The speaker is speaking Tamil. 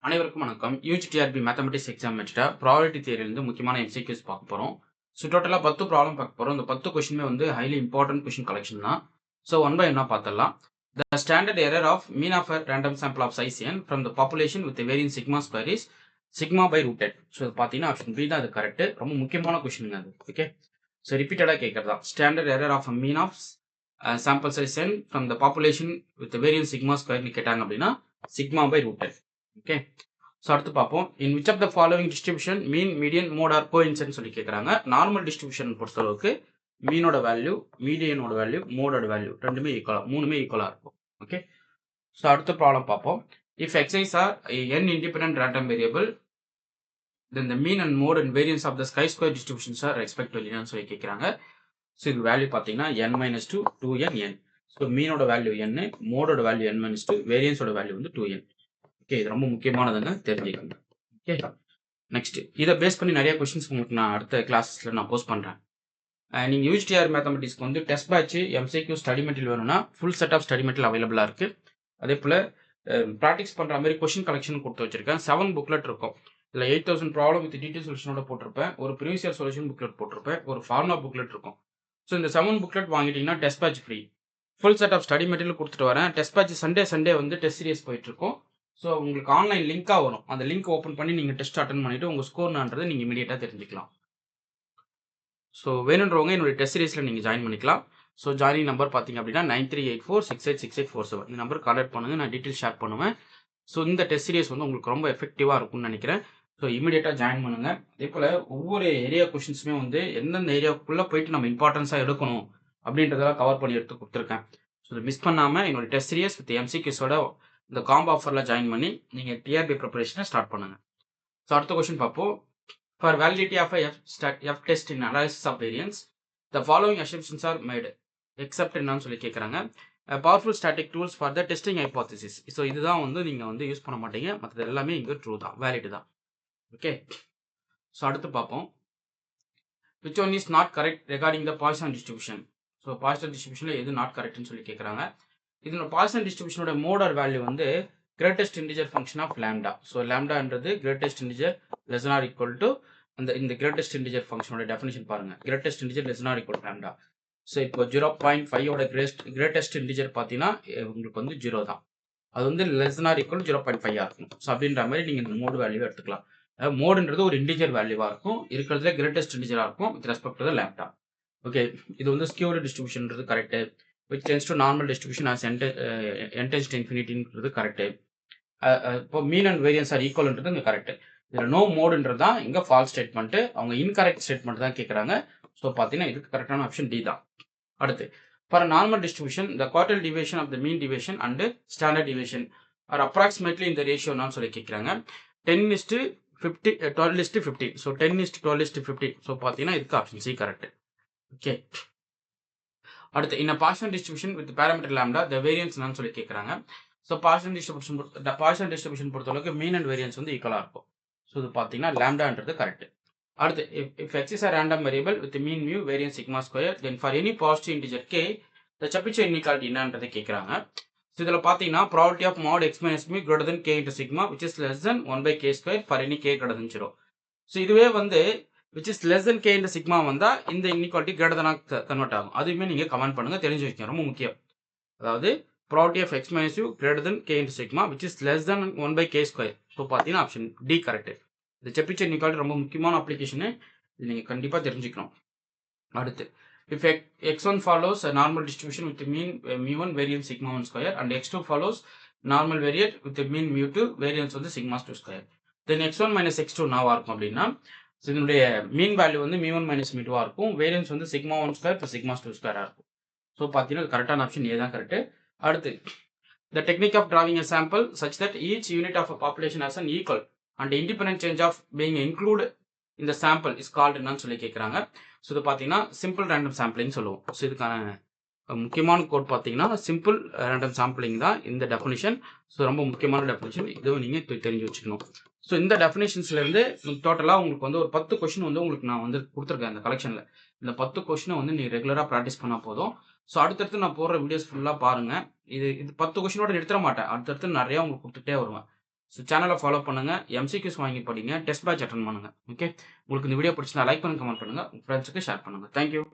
அனைவருக்கும் வணக்கம். யூஜிடிஆர்பி மேத்தமெட்டிக்ஸ் எக்ஸாம் வச்சுட்டா ப்ராபபிலிட்டி தியரிலிருந்து முக்கியமான எம்சிக்யூஸ் பார்க்க போறோம். ஸோ டோட்டலா 10 ப்ராப்ளம் பார்க்க போறோம். இந்த 10 கொஸ்டினுமே வந்து ஹைலி இம்பார்ட்டன்ட் கொஸ்டின் கலெக்ஷன் தான். ஸோ ஒன் பை ஒன்னா பார்த்துடலாம். The standard error of mean of a random sample of size n from the population with a varying sigma square is sigma by root n. So இது பார்த்தீங்கன்னா ஆப்ஷன் பி தான் அது கரெக்ட். ரொம்ப முக்கியமான கொஸ்டின் அது. ஓகே. ஸோ ரிப்பீட்டடாக கேட்கறதா. Standard error of mean of sample size n from the population with a varying sigma square கேட்டாங்க அப்படின்னா sigma by root n. Okay. So அடுத்து பார்ப்போம். In which of the following distribution mean median mode are coincident சொல்லி கேட்குறாங்க. நார்மல் டிஸ்ட்ரிபியூஷன் பொறுத்தளவுக்கு மீனோட வேல்யூ, மீடியனோட வேல்யூ, மோடோட வேல்யூ ரெண்டுமே ஈக்குவலாக, மூணுமே ஈக்குவலாக இருக்கும். ஓகே. ஸோ அடுத்த ப்ராப்ளம் பார்ப்போம். If xi's are n independent random variable then the mean and mode and variance of the chi square distributions are ரெஸ்பெக்டிவ்லின்னு சொல்லி கேட்குறாங்க. ஸோ இது வேல்யூ பார்த்தீங்கன்னா n-2 2n n. ஸோ மீனோட வேல்யூ n, மோடோட வேல்யூ n-2, வேரியன்ஸோட வேல்யூ வந்து 2n. ஓகே, இது ரொம்ப முக்கியமானதுங்க, தெரிஞ்சுக்கணும். ஓகே, நெக்ஸ்ட் இதை பேஸ் பண்ணி நிறைய கொஸ்டின்ஸ் உங்களுக்கு நான் அடுத்த கிளாஸஸ்ல நான் போஸ்ட் பண்றேன். நீங்க யூஜிடிஆர் மேத்தமெட்டிக்ஸ்க்கு வந்து test batch MCQ study material வேணும்னா full set of study material அவைலபிளா இருக்கு. அதே போல ப்ராக்டிஸ் பண்ற மாதிரி கொஸ்டின் கலெக்ஷன் கொடுத்து வச்சிருக்கேன். 7 புக்லெட் இருக்கும். இல்லை 8000 ப்ராப்ளம் வித் டீடைல் சொல்யூஷனோட போட்டிருப்பேன். ஒரு ப்ரீவியஸ் இயர் சொல்யூஷன் புக்லெட் போட்டிருப்பேன். ஒரு ஃபார்முலா புக்லெட் இருக்கும். ஸோ இந்த 7 புக்லெட் வாங்கிட்டீங்கன்னா test batch free. Full set of study material கொடுத்துட்டு வரேன். டெஸ்ட் பேட்ச் சண்டே வந்து டெஸ்ட் சீரியஸ் போயிட்டு இருக்கும். ஸோ உங்களுக்கு ஆன்லைன் லிங்காக வரும். அந்த லிங்க் ஓப்பன் பண்ணி நீங்கள் டெஸ்ட் அட்டன் பண்ணிவிட்டு உங்கள் ஸ்கோர்னான்றதை நீங்கள் இமீடியட்டாக தெரிஞ்சுக்கலாம். ஸோ வேணுன்றவங்க என்னுடைய டெஸ்ட் சீரீஸில் நீங்கள் ஜாயின் பண்ணிக்கலாம். ஸோ ஜாயினிங் நம்பர் பார்த்தீங்க அப்படின்னா 9384686847. இந்த நம்பர் கான்டாக்ட் பண்ணுங்கள், நான் டீட்டெயில் ஷேர் பண்ணுவேன். ஸோ இந்த டெஸ்ட் சீரீஸ் வந்து உங்களுக்கு ரொம்ப எஃபெக்டிவாக இருக்கும்னு நினைக்கிறேன். ஸோ இமீடியட்டாக ஜாயின் பண்ணுங்கள். அதே போல் ஒவ்வொரு ஏரியா கொஷின்ஸுமே வந்து எந்தெந்த ஏரியாவுக்குள்ளே போயிட்டு நம்ம இம்பார்ட்டன்ஸாக எடுக்கணும் அப்படின்றதெல்லாம் கவர் பண்ணி எடுத்து கொடுத்துருக்கேன். ஸோ இதை மிஸ் பண்ணாமல் என்னோட டெஸ்ட் சீரீஸ் வித் எம்சிக்யூஸோட இந்த காம்போ ஆஃபரில் ஜாயின் பண்ணி நீங்கள் டிஆர்பி ப்ரிப்பரேஷனை ஸ்டார்ட் பண்ணுங்கள். ஸோ அடுத்த கொஸ்டின் பார்ப்போம். For validity of F test in analysis of variance the following assumptions are made except என்னன்னு சொல்லி கேட்குறாங்க. Powerful static tools for the testing hypothesis. So இதுதான் வந்து நீங்கள் வந்து யூஸ் பண்ண மாட்டீங்க, மற்றது எல்லாமே இங்கே ட்ரூ தான், வேலிட் தான். ஓகே. ஸோ அடுத்து பார்ப்போம். Which one is not correct regarding the Poisson distribution. So Poisson டிஸ்ட்ரிபியூஷனில் எது நாட் கரெக்ட்னு சொல்லி கேட்குறாங்க. இதனோட பாய்சன் டிஸ்ட்ரிபியூஷனோட மோடர் வேல்யூ வந்து greatest integer function of lambda. So லாம்டான்றது greatest integer less or equal to இந்த கிரேட்டஸ்ட் இன்டிஜர் ஃபங்க்ஷனோட டெஃபினிஷன் பாருங்க. Greatest integer less or equal lambda. So இப்போ 0.5 கிரேட்டஸ்ட் இன்டிஜர் பார்த்தீங்கன்னா உங்களுக்கு வந்து 0 தான். அது வந்து லெஸ் ஆர் ஈக்குவல் 0.5 இருக்கும். ஸோ அப்படின்ற மாதிரி நீங்கள் இந்த மோடு வேல்யூ எடுத்துக்கலாம். மோடுன்றது ஒரு இன்டிஜர் வேல்யூவா இருக்கும், இருக்கிறதுல கிரேட்டஸ்ட் இன்டிஜரா இருக்கும் with respect to the lambda. Okay, இது வந்து ஸ்கியூடு டிஸ்ட்ரிபியூஷன்ன்றது correct. which tends to normal distribution as n tends to infinity correct. இப்போ மீன் அண்ட் வேரியன்ஸ் ஆர் ஈக்குவல்ன்றது இங்கே கரெக்ட். இதில் நோ மோடுன்றது தான் இங்கே ஃபால்ஸ் ஸ்டேட்மெண்ட். அவங்க இன்கரெக்ட் ஸ்டேட்மெண்ட் தான் கேட்குறாங்க. ஸோ பார்த்தீங்கன்னா இதுக்கு கரெக்டான ஆப்ஷன் டி தான். அடுத்து for normal distribution the quartile deviation of the mean deviation and standard deviation are approximately இந்த ரேஷியோன்னு சொல்லி கேட்குறாங்க. 10:50 12:15. ஸோ 10:12:15. ஸோ பார்த்தீங்கன்னா இதுக்கு ஆப்ஷன் சி கரெக்ட். ஓகே. அடுத்து இந்த partial distribution with parameter lambda the variance என்னன்னு சொல்லி கேட்குறாங்க. ஸோ பார்ஷியல் டிஸ்ட்ரிபியூஷன் பொறுத்தளவுக்கு மீன் அண்ட் வேரியன்ஸ் வந்து ஈக்குவலாக இருக்கும். ஸோ இது பார்த்தீங்கன்னா லாம்டான்றது கரெக்ட். அடுத்து if x is a random variable with mean mu variance sigma square then for any positive integer k the Chebyshev inequality என்னன்றதை கேட்குறாங்க. ஸோ இதில் பார்த்தீங்கன்னா probability of mod x minus mu greater than k into sigma which is less than 1/k square for any k greater than 0. So இதுவே வந்து which is less than k into sigma வந்தா இந்த இன்இக்வாலிட்டி greater than கன்வெர்ட் ஆகும். அதுவுமே நீங்க கமெண்ட் பண்ணுங்க, தெரிஞ்சு வைக்கணும், ரொம்ப முக்கியம். அதாவது probability of x minus u greater than k into sigma which is less than 1/k square. So பார்த்தீங்கன்னா ஆப்ஷன் டி கரெக்ட். இந்த செபிச்சர் இன்இக்வாலிட்டி ரொம்ப முக்கியமான அப்ளிகேஷனு, இது நீங்கள் கண்டிப்பாக தெரிஞ்சுக்கணும். அடுத்து if x1 follows a normal distribution with mean mu1 variance sigma 1 square and x2 follows normal variate with mean mu2 variance வந்து sigma 2 square, then x1 minus x2 நாவா இருக்கும் அப்படின்னா இதனுடைய மீன் வேல்யூ வந்து மீ ஒன் மைனஸ் மீ2 இருக்கும், வேரியன்ஸ் வந்து சிக்மா 1 ஸ்கொயர் ப்ளஸ் சிக்மா 2 ஸ்கொயரா இருக்கும். ஸோ பார்த்தீங்கன்னா கரெக்டான ஆப்ஷன் ஏ தான் கரெக்ட். அடுத்து the technique of drawing a sample such that each unit of a population has an equal and independent change of being include இந்த சாம்பிள் இஸ் கால்டு என்னன்னு சொல்லி கேட்குறாங்க. ஸோ இது பார்த்தீங்கன்னா சிம்பிள் ரேண்டம் சாம்பிளிங் சொல்லுவோம். ஸோ இதுக்கான முக்கியமான கோட் பார்த்தீங்கன்னா சிம்பிள் ரேண்டம் சாம்பிளிங் தான் இந்த டெஃபினிஷன். ஸோ ரொம்ப முக்கியமான டெஃபினிஷன், இதுவும் நீங்கள் தெரிஞ்சு வச்சுக்கணும். ஸோ இந்த டெஃபினேஷன்ஸ்லேருந்து டோட்டலாக உங்களுக்கு வந்து ஒரு 10 கொஸ்டின் வந்து உங்களுக்கு நான் வந்து கொடுத்துருக்கேன் இந்த கலெக்ஷனில். இந்த 10 கொஸ்டினை வந்து நீங்கள் ரெகுலராக ப்ராக்டிஸ் பண்ணால் போதும். ஸோ அடுத்தடுத்து நான் போடுற வீடியோஸ் ஃபுல்லாக பாருங்கள். இது 10 கொஸ்டினோட நிறுத்த மாட்டேன், அடுத்தடுத்து நிறையா உங்களுக்கு கொடுத்துட்டே வருவேன். ஸோ சேனலை ஃபாலோ பண்ணுங்க. எம்சிக்யூஸ் வாங்கி படிங்க. டெஸ்ட் பேட்ச் அட்டெண்ட் பண்ணுங்க. ஓகே. உங்களுக்கு இந்த வீடியோ பிடிச்சிருந்தா லைக் பண்ணுங்க, கமெண்ட் பண்ணுங்க. உங்க ஃப்ரெண்ட்ஸுக்கு ஷேர் பண்ணுங்க. Thank you.